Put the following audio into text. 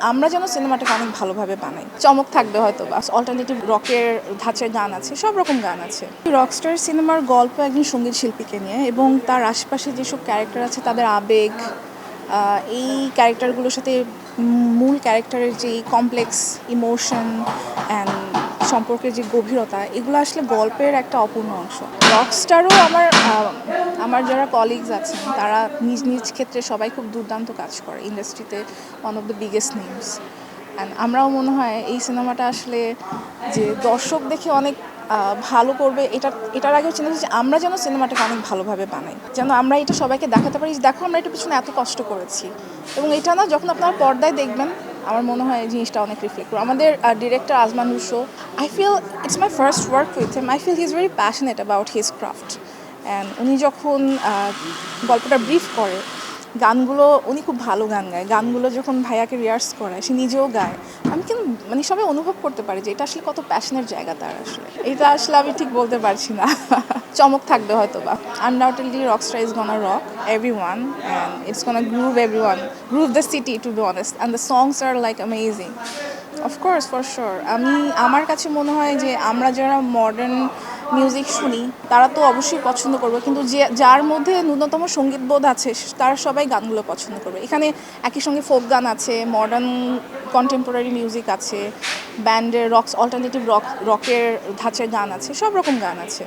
আমরা যেন সিনেমাটাকে অনেক ভালোভাবে বানাই, চমক থাকবে হয়তো বা অল্টারনেটিভ রকের ধাঁচের গান আছে, সব রকম গান আছে। রকস্টার সিনেমার গল্প একজন সঙ্গীত শিল্পীকে নিয়ে এবং তার আশেপাশে যেসব ক্যারেক্টার আছে তাদের আবেগ, এই ক্যারেক্টারগুলোর সাথে মূল ক্যারেক্টারের যে কমপ্লেক্স ইমোশন অ্যান্ড সম্পর্কের যে গভীরতা, এগুলো আসলে গল্পের একটা অপূর্ণ অংশ। রকস্টারও আমার যারা কলিগস আছেন তারা নিজ নিজ ক্ষেত্রে সবাই খুব দুর্দান্ত কাজ করে ইন্ডাস্ট্রিতে, one of the biggest names. And আমরাও মনে হয় এই সিনেমাটা আসলে যে দর্শক দেখে অনেক ভালো করবে, এটার আগেও চিন্তা যে আমরা যেন সিনেমাটাকে অনেক ভালোভাবে বানাই, যেন আমরা এটা সবাইকে দেখাতে পারি দেখো আমরা এটা পিছনে এত কষ্ট করেছি। এবং এটা না যখন আপনারা পর্দায় দেখবেন আমার মনে হয় এই জিনিসটা অনেক রিফ্লেক্ট করে। আমাদের director Azman Rusho, I feel it's my first work with him, I feel he is very passionate about his craft. And উনি যখন গল্পটা ব্রিফ করে, গানগুলো উনি খুব ভালো গান গায়, গানগুলো যখন ভাইয়াকে রিহার্স করায় সে নিজেও গায়, আমি কিন্তু মানে সবাই অনুভব করতে পারি যে এটা আসলে কত প্যাশনের জায়গা তার। আসলে এটা আসলে আমি ঠিক বলতে পারছি না চমক থাকবে হয়তো বা। Undoubtedly rockstar is gonna rock everyone and it's gonna groove everyone, groove the city to be honest, and the songs are like amazing. Of course, for sure. আমার কাছে মনে হয় যে আমরা যারা মডার্ন মিউজিক শুনি তারা তো অবশ্যই পছন্দ করবে, কিন্তু যার মধ্যে ন্যূনতম সঙ্গীতবোধ আছে তারা সবাই গানগুলো পছন্দ করবে। এখানে একই সঙ্গে ফোক গান আছে, মডার্ন কন্টেম্পোরারি মিউজিক আছে, ব্যান্ডের অল্টারনেটিভ রকের ধাঁচের গান আছে, সব রকম গান আছে।